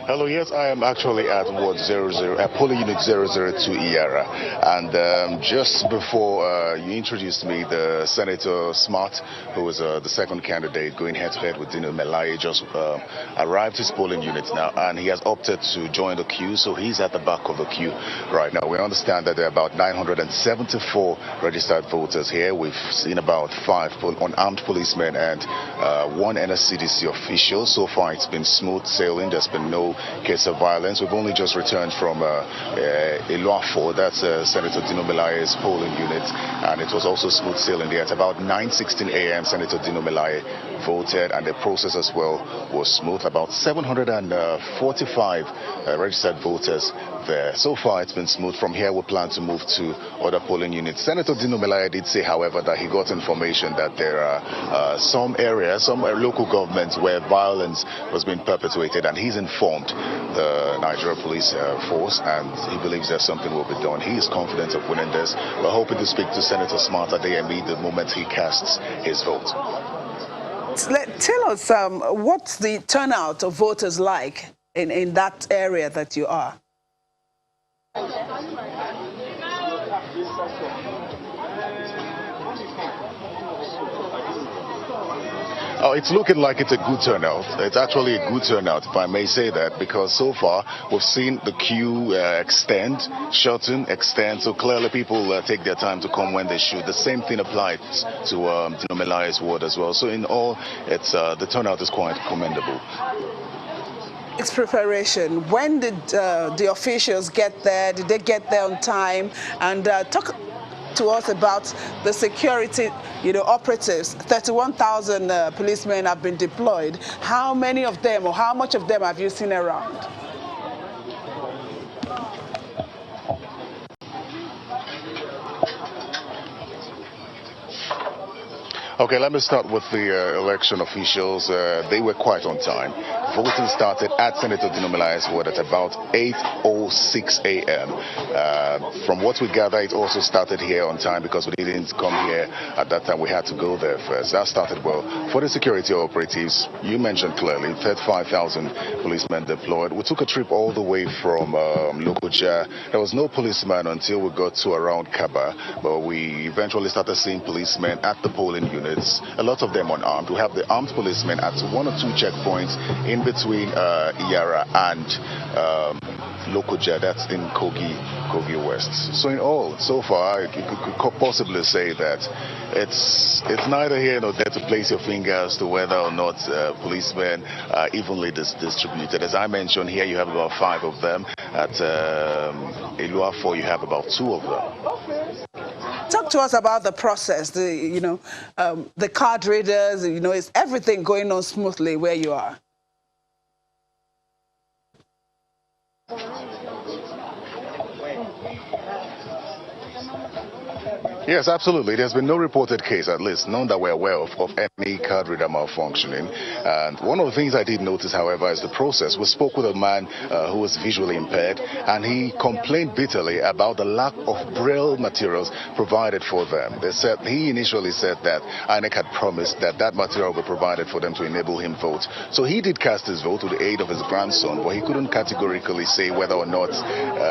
Hello, yes, I am actually at Ward 00, polling unit 002 Iyara. And just before you introduced me, the Senator Smart, who was the second candidate going head-to-head with Dino Melaye, just arrived his polling unit now, and he has opted to join the queue, so he's at the back of the queue right now. We understand that there are about 974 registered voters here. We've seen about 5 unarmed policemen and 1 NSCDC official. So far, it's been smooth sailing. There's been no case of violence. We've only just returned from Iyara, that's Senator Dino Melaye's polling unit, and it was also smooth sailing there. At about 9:16 a.m., Senator Dino Melaye voted, and the process as well was smooth. About 745 registered voters there. So far, it's been smooth. From here, we plan to move to other polling units. Senator Dino Melaye did say, however, that he got information that there are some areas, some local governments where violence was being perpetuated, and he's informed the Nigeria police force, and he believes that something will be done. He is confident of winning this. We're hoping to speak to Senator Smart Adeyemi the moment he casts his vote. Tell us, what's the turnout of voters like in that area that you are? Oh, it's looking like it's a good turnout. It's actually a good turnout, if I may say that, because so far we've seen the queue shorten, extend. So clearly people take their time to come when they should. The same thing applies to Dino Melaye's ward as well. So in all, it's the turnout is quite commendable. Its preparation. When did the officials get there? Did they get there on time? And talk to us about the security, operatives. 31,000 policemen have been deployed. How many of them, or how much of them have you seen around? Okay, let me start with the election officials. They were quite on time. Voting started at Senator Dino Melaye's ward at about 8:06 a.m. From what we gather, it also started here on time because we didn't come here at that time. We had to go there first. That started well. For the security operatives, you mentioned clearly 35,000 policemen deployed. We took a trip all the way from Lokoja. There was no policeman until we got to around Kaba, but we eventually started seeing policemen at the polling unit. A lot of them unarmed. We have the armed policemen at 1 or 2 checkpoints in between Iyara and Lokoja, that's in Kogi West. So in all, so far, you could possibly say that it's neither here nor there to place your finger as to whether or not policemen are evenly distributed. As I mentioned, here you have about 5 of them. At Iyara, you have about 2 of them. Talk to us about the process, the card readers, is everything going on smoothly where you are? Yes, absolutely. There's been no reported case, at least none that we're aware of any card reader malfunctioning. And one of the things I did notice, however, is the process. We spoke with a man who was visually impaired, and he complained bitterly about the lack of braille materials provided for them. He initially said that INEC had promised that material would be provided for them to enable him vote. So he did cast his vote with the aid of his grandson, but he couldn't categorically say whether or not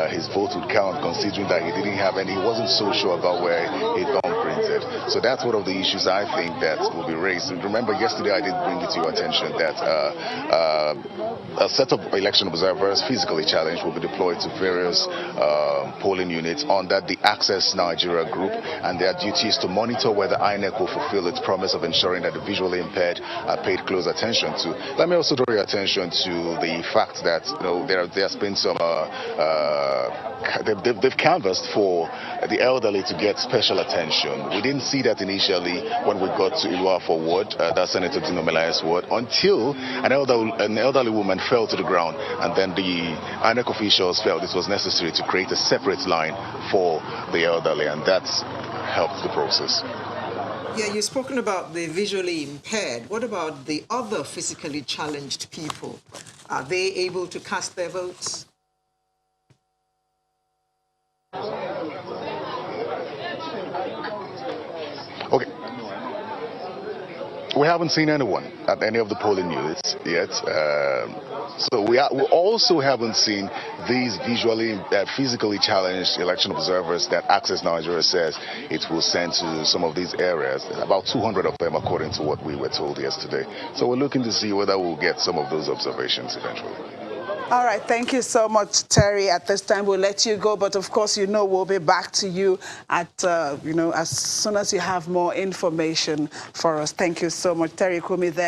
his vote would count, considering that he didn't have any. He wasn't so sure about where it printed. So that's one of the issues I think that will be raised. And remember, yesterday I did bring it to your attention that a set of election observers, physically challenged, will be deployed to various polling units under the Access Nigeria group, and their duty is to monitor whether INEC will fulfill its promise of ensuring that the visually impaired are paid close attention to. Let me also draw your attention to the fact that there's been some they've canvassed for the elderly to get special attention. We didn't see that initially when we got to Iyara ward, that's Senator Dino Melaye's ward, until an elderly woman fell to the ground, and then the INEC officials felt it was necessary to create a separate line for the elderly, and that's helped the process. Yeah, you've spoken about the visually impaired. What about the other physically challenged people? Are they able to cast their votes? Okay. We haven't seen anyone at any of the polling units yet. So we also haven't seen these physically challenged election observers that Access Nigeria says it will send to some of these areas. About 200 of them, according to what we were told yesterday. So we're looking to see whether we'll get some of those observations eventually. All right, thank you so much, Terry. At this time, we'll let you go, but of course, we'll be back to you at, as soon as you have more information for us. Thank you so much, Terry Kumi there.